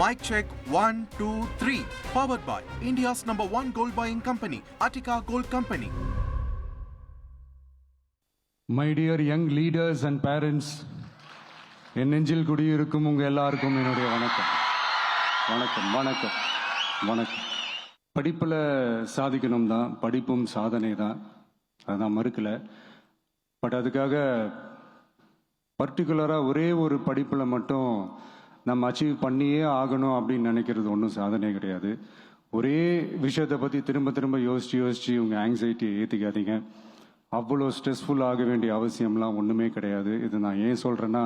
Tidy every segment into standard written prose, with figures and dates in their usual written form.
Mic check 1, 2, 3. Powered by India's #1 gold buying company, Attica Gold Company. My dear young leaders and parents, என் நெஞ்சில் குடியிருக்கும் உங்கள் எல்லாருக்கும் என்னுடைய வணக்கம். வணக்கம் வணக்கம் வணக்கம். படிப்பில் சாதிக்கணும் தான், படிப்பும் சாதனை தான், அதுதான் மறுக்கலை. பட் அதுக்காக பர்டிகுலராக ஒரே ஒரு படிப்பில் மட்டும் நம்ம அச்சீவ் பண்ணியே ஆகணும் அப்படின்னு நினைக்கிறது ஒன்றும் சாதனை கிடையாது. ஒரே விஷயத்தை பற்றி திரும்ப திரும்ப யோசித்து உங்கள் ஆங்ஸைட்டியை ஏற்றிக்காதீங்க. அவ்வளோ ஸ்ட்ரெஸ்ஃபுல் ஆக வேண்டிய அவசியம்லாம் ஒன்றுமே கிடையாது. இது நான் ஏன் சொல்கிறேன்னா,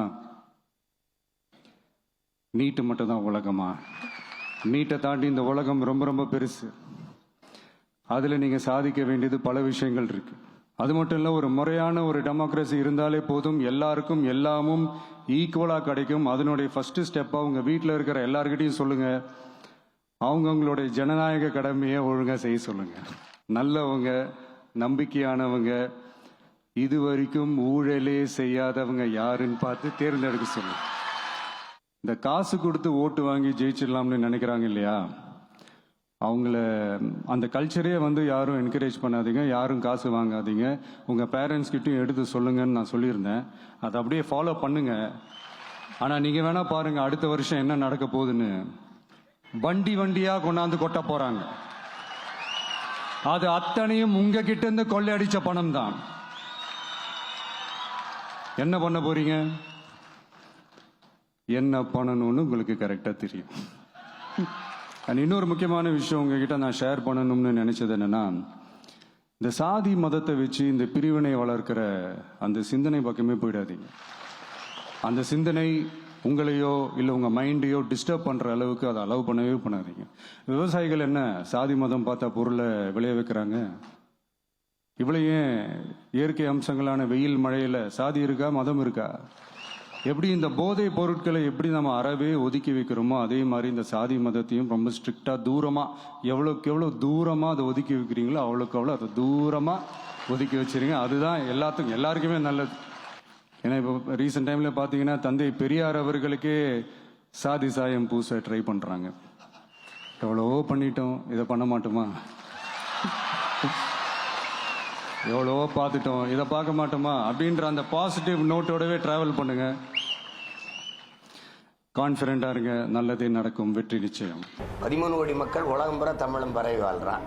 நீட்டு மட்டும் தான் உலகமா? நீட்டை தாண்டி இந்த உலகம் ரொம்ப ரொம்ப பெருசு. அதில் நீங்கள் சாதிக்க வேண்டியது பல விஷயங்கள் இருக்குது. அது மட்டும் இல்லை, ஒரு முறையான ஒரு டெமோக்ரஸி இருந்தாலே போதும், எல்லாருக்கும் எல்லாமும் ஈக்குவலாக கிடைக்கும். அதனுடைய ஃபஸ்ட்டு ஸ்டெப்பாக உங்கள் வீட்டில் இருக்கிற எல்லாருக்கிட்டையும் சொல்லுங்கள், அவங்கவுங்களுடைய ஜனநாயக கடமையை ஒழுங்காக செய்ய சொல்லுங்கள். நல்லவங்க, நம்பிக்கையானவங்க, இது வரைக்கும் ஊழலே செய்யாதவங்க யாருன்னு பார்த்து தேர்ந்தெடுக்க சொல்லுங்கள். இந்த காசு கொடுத்து ஓட்டு வாங்கி ஜெயிச்சிடலாம்னு நினைக்கிறாங்க இல்லையா, அவங்கள அந்த கல்ச்சரே யாரும் என்கரேஜ் பண்ணாதீங்க, யாரும் காசு வாங்காதீங்க. உங்கள் பேரண்ட்ஸ்கிட்டையும் எடுத்து சொல்லுங்கன்னு நான் சொல்லியிருந்தேன். அதை அப்படியே ஃபாலோ பண்ணுங்க. ஆனால் நீங்கள் வேணால் பாருங்கள், அடுத்த வருஷம் என்ன நடக்க போகுதுன்னு. வண்டி வண்டியாக கொண்டாந்து கொட்ட போகிறாங்க. அது அத்தனையும் உங்ககிட்ட இருந்து கொள்ளையடிச்ச பணம் தான். என்ன பண்ண போறீங்க? என்ன பண்ணணும்னு உங்களுக்கு கரெக்டாக தெரியும். அண்ட் இன்னொரு முக்கியமான விஷயம் உங்ககிட்ட நான் ஷேர் பண்ணணும்னு நினைச்சது என்னன்னா, இந்த சாதி மதத்தை வச்சு இந்த பிரிவினை வளர்க்கிற அந்த சிந்தனை பக்கமே போயிடாதீங்க. அந்த சிந்தனை உங்களையோ இல்லை உங்கள் மைண்டையோ டிஸ்டர்ப் பண்ணுற அளவுக்கு அதை அலோவ் பண்ணவே பண்ணாதீங்க. விவசாயிகள் என்ன சாதி மதம் பார்த்தா பொருளை விளைய வைக்கிறாங்க? இவ்வளோ ஏன் இயற்கை அம்சங்களான வெயில் மழையில் சாதி இருக்கா, மதம் இருக்கா? எப்படி இந்த போதை பொருட்களை எப்படி நம்ம அறவே ஒதுக்கி வைக்கிறோமோ, அதே மாதிரி இந்த சாதி மதத்தையும் ரொம்ப ஸ்ட்ரிக்டாக தூரமாக, எவ்வளோக்கு எவ்வளோ தூரமாக அதை ஒதுக்கி வைக்கிறீங்களோ அவ்வளோக்கு அவ்வளோ அதை தூரமாக ஒதுக்கி வச்சுருங்க. அதுதான் எல்லாருக்குமே நல்லது. ஏன்னா இப்போ ரீசெண்ட் டைமில் பார்த்தீங்கன்னா, தந்தை பெரியார் அவர்களுக்கே சாதி சாயம் பூச ட்ரை பண்ணுறாங்க. எவ்வளவோ பண்ணிட்டோம், இதை பண்ண மாட்டோமா? எவ்வளவோ பார்த்துட்டோம், இதை பார்க்க மாட்டோமா அப்படின்ற அந்த பாசிட்டிவ் நோட்டோடவே ட்ராவல் பண்ணுங்க. கான்ஃபிடென்ட்டாக இருங்க, நல்லதே நடக்கும், வெற்றி நிச்சயம். 13 கோடி மக்கள் உலகம் பூரா தமிழும் பரவி வாழ்கிறான்.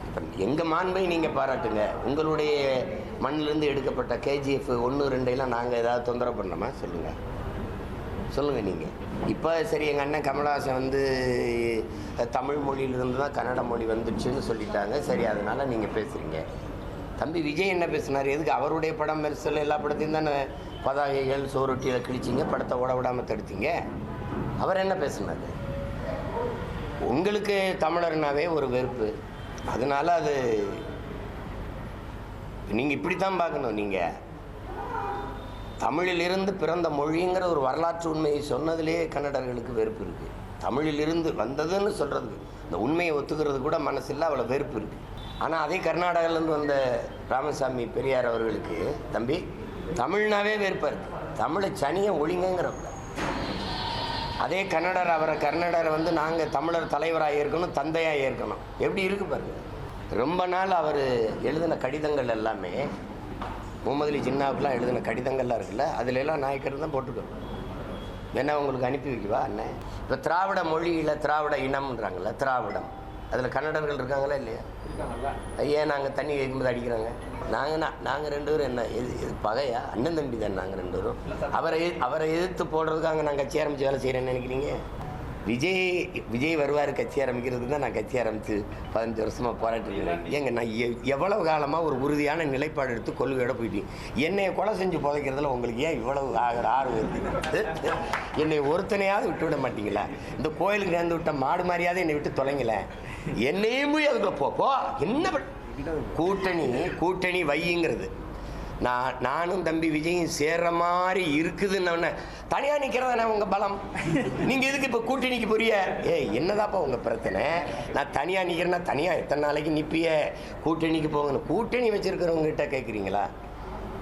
இப்போ எங்கள் மாண்பை நீங்கள் பாராட்டுங்க. உங்களுடைய மண்ணிலேருந்து எடுக்கப்பட்ட KGF 1, 2 நாங்கள் ஏதாவது தொந்தரவு பண்ணோமா? சொல்லுங்கள் நீங்கள். இப்போ சரி, எங்கள் அண்ணன் கமலஹாசன் தமிழ் மொழியிலிருந்து தான் கன்னட மொழி வந்துச்சுன்னு சொல்லிட்டாங்க. சரி, அதனால் நீங்கள் பேசுகிறீங்க. தம்பி விஜய் என்ன பேசினார்? எதுக்கு அவருடைய படம் மெர்சல் எல்லா படத்தையும் தானே பதாகைகள் சோரொட்டியில் கிழிச்சிங்க, படத்தை ஓட விடாமல் தடுத்தீங்க. அவர் என்ன பேசினார்? உங்களுக்கு தமிழர்னாவே ஒரு வெறுப்பு, அதனால அது நீங்கள் இப்படித்தான் பார்க்கணும். நீங்கள் தமிழிலிருந்து பிறந்த மொழிங்கிற ஒரு வரலாற்று உண்மையை சொன்னதிலேயே கன்னடர்களுக்கு வெறுப்பு இருக்குது. தமிழிலிருந்து வந்ததுன்னு சொல்கிறதுக்கு, இந்த உண்மையை ஒத்துக்கிறது கூட மனசில்லை, அவ்வளோ வெறுப்பு இருக்குது. ஆனால் அதே கர்நாடகாவிலேருந்து வந்த ராமசாமி பெரியார் அவர்களுக்கு, தம்பி தமிழ்னாவே வெறுப்பாக இருக்குது, தமிழை சனியை ஒழிங்கிறப்ப. அதே கர்நாடகரை நாங்கள் தமிழர் தலைவராக இருக்கணும், தந்தையாக இருக்கணும். எப்படி இருக்கு பாருங்க. ரொம்ப நாள் அவர் எழுதின கடிதங்கள் எல்லாமே, முகமது அலி ஜின்னாவுக்குலாம் எழுதின கடிதங்கள்லாம் இருக்குல்ல, அதிலெல்லாம் நாயக்கர் தான் போட்டுக்கணும். வேணா உங்களுக்கு அனுப்பி வைக்கவா அண்ணன்? இப்போ திராவிட மொழியில் திராவிட இனம்ன்றாங்கல்ல, திராவிடம், அதில் கன்னடர்கள் இருக்காங்களா இல்லையா? ஐயா, நாங்கள் தண்ணி கேட்கும்போது அடிக்கிறாங்க. நாங்கள் 2 பேரும் என்ன இது பகையா? அண்ணன் தம்பி தான் நாங்கள் 2 பேரும். அவரை எதிர்த்து போடுறதுக்காக நான் கட்சி ஆரம்பித்து வேலை செய்கிறேன்னு நினைக்கிறீங்க? விஜய் வருவார் கட்சி ஆரம்பிக்கிறதுக்கு தான் நான் கட்சி ஆரம்பித்து 15 வருஷமாக போராட்டிருக்கேன். ஏங்க, நான் எவ்வளவு காலமாக ஒரு உறுதியான நிலைப்பாடு எடுத்து கொள்கையோட போயிட்டேன். என்னை கொலை செஞ்சு புதைக்கிறதுல உங்களுக்கு ஏன் இவ்வளவு ஆர்வம் இருக்குது? என்னை ஒருத்தனையாவது விட்டு விட மாட்டீங்களா? இந்த கோயிலுக்கு நேர்ந்து விட்ட மாடு மாதிரியாவது என்னை விட்டு தொலைங்கள. என்னையும் போய் அதுக்குள்ள போ என்ன கூட்டணி வையுங்கிறது. நானும் தம்பி விஜயும் சேர்ற மாதிரி இருக்குதுன்னு தனியாக நிற்கிறதானே உங்கள் பலம். நீங்கள் எதுக்கு இப்போ கூட்டணிக்கு புரிய? என்னதாப்பா உங்கள் பிரச்சனை? நான் தனியாக நிற்கிறேன்னா தனியாக எத்தனை நாளைக்கு நிற்பிய? கூட்டணிக்கு போகணும். கூட்டணி வச்சுருக்கிறவங்ககிட்ட கேட்குறீங்களா?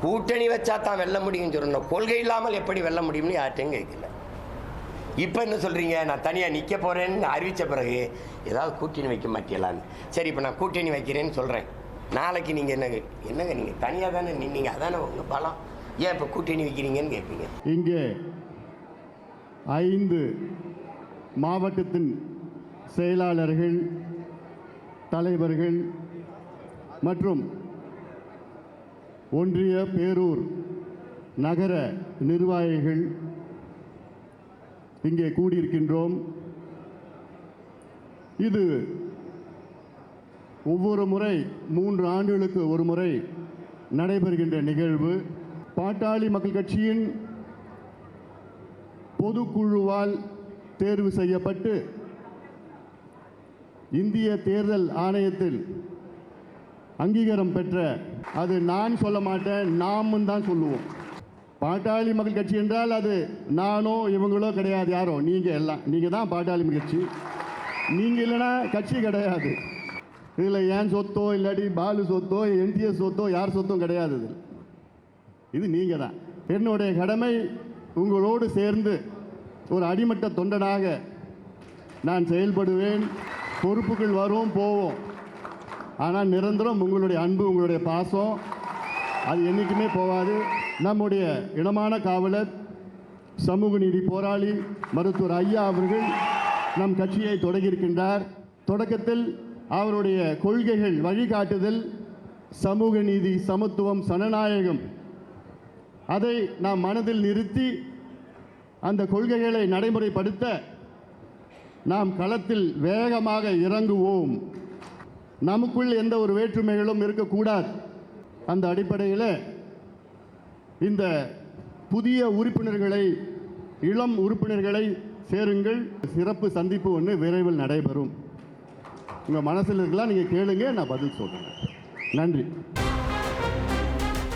கூட்டணி வச்சா தான் வெல்ல முடியும்னு சொல்லணும். கொள்கை இல்லாமல் எப்படி வெல்ல முடியும்னு யார்ட்டையும் கேட்கல. இப்போ என்ன சொல்கிறீங்க, நான் தனியாக நிற்க போகிறேன்னு அறிவித்த பிறகு ஏதாவது கூட்டணி வைக்க மாட்டீங்களான்னு. சரி, இப்போ நான் கூட்டணி வைக்கிறேன்னு சொல்கிறேன். நாளைக்கு நீங்கள் என்னங்க நீங்கள் தனியாக தானே நின்னீங்க, அதானே உங்கள் பலம், ஏன் இப்போ கூட்டணி வைக்கிறீங்கன்னு கேட்பீங்க. இங்கே 5 மாவட்டத்தின் செயலாளர்கள், தலைவர்கள் மற்றும் ஒன்றிய, பேரூர், நகர நிர்வாகிகள் இங்கே கூடியிருக்கின்றோம். இது ஒவ்வொரு முறை 3 ஆண்டுகளுக்கு ஒரு முறை நடைபெறுகின்ற நிகழ்வு. பாட்டாளி மக்கள் கட்சியின் பொதுக்குழுவால் தேர்வு செய்யப்பட்டு இந்திய தேர்தல் ஆணையத்தில் அங்கீகாரம் பெற்ற, அது நான் சொல்ல மாட்டேன், நாமும் தான் சொல்லுவோம். பாட்டாளி மக்கள் கட்சி என்றால் அது நானோ இவங்களோ கிடையாது, யாரோ நீங்கள் தான் பாட்டாளி மக்கள் கட்சி. நீங்கள் இல்லைன்னா கட்சி கிடையாது. இதில் ஏன் சொத்தோ இல்லாட்டி பாலு சொத்தோ என்டிஎஸ் சொத்தோ யார் சொத்தும் கிடையாது. இது நீங்கள் தான். என்னுடைய கடமை உங்களோடு சேர்ந்து ஒரு அடிமட்ட தொண்டனாக நான் செயல்படுவேன். பொறுப்புகள் வரும் போவோம், ஆனால் நிரந்தரம் உங்களுடைய அன்பு, உங்களுடைய பாசம் அது என்றைக்குமே போகாது. நம்முடைய இனமான காவலர், சமூக நீதி போராளி மருத்துவர் ஐயா அவர்கள் நம் கட்சியை தொடங்கியிருக்கின்றார். தொடக்கத்தில் அவருடைய கொள்கைகள், வழிகாட்டுதல் சமூக நீதி, சமத்துவம், சனநாயகம், அதை நாம் மனதில் நிறுத்தி அந்த கொள்கைகளை நடைமுறைப்படுத்த நாம் களத்தில் வேகமாக இறங்குவோம். நமக்குள் எந்த ஒரு வேற்றுமைகளும் இருக்கக்கூடாது. அந்த அடிப்படையில் இந்த புதிய உறுப்பினர்களை, இளம் உறுப்பினர்களை சேருங்கள். சிறப்பு சந்திப்பு ஒன்று விரைவில் நடைபெறும். உங்கள் மனசில் இருக்கலாம், நீங்கள் கேளுங்க, நான் பதில் சொல்கிறேன். நன்றி.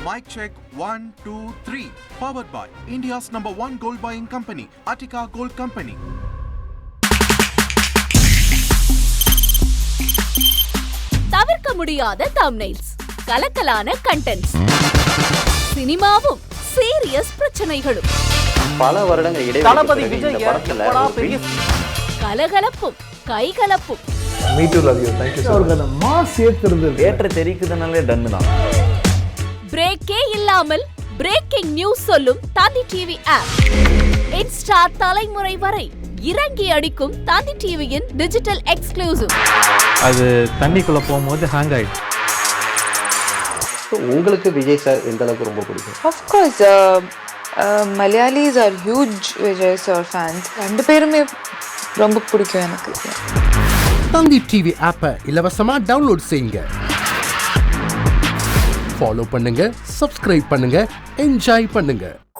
Mic check 1 2 3. Powered by India's #1 gold buying company, Attica Gold Company. தவிர்க்க முடியாத தம்ப்நெயில்ஸ், கலக்கலான கண்டென்ட்ஸ், சினிமாவும் சீரியஸ் பிரச்சனைகளும், பல வருடங்கள் இடைவெளி கலகலப்பும் கைகலப்பும், ஏற்ற தெரிக்குதுனாலே டன்னு தான். பிரேக்கே இல்லாமல் பிரேக்கிங் நியூஸ் சொல்லும் தந்தி டிவி ஆப். இன்ஸ்டா தலைமுறை வரை இறங்கி அடிக்கும் தந்தி டிவியின் டிஜிட்டல் எக்ஸ்க்ளூசிவ். அது தண்ணிக்குள்ள போகும்போது ஹேங் ஆயிடுச்சு. உங்களுக்கு விஜய் சார் எந்த அளவுக்கு ரொம்ப பிடிக்கும்? Of course, Malayalis are huge Vijay sir fans. 2 பேருமே ரொம்ப பிடிக்கும் எனக்கு. தந்தி டிவி ஆப்பை இலவசமா டவுன்லோட் செய்யுங்க. ஃபாலோ பண்ணுங்க, சப்ஸ்கிரைப் பண்ணுங்க, என்ஜாய் பண்ணுங்க.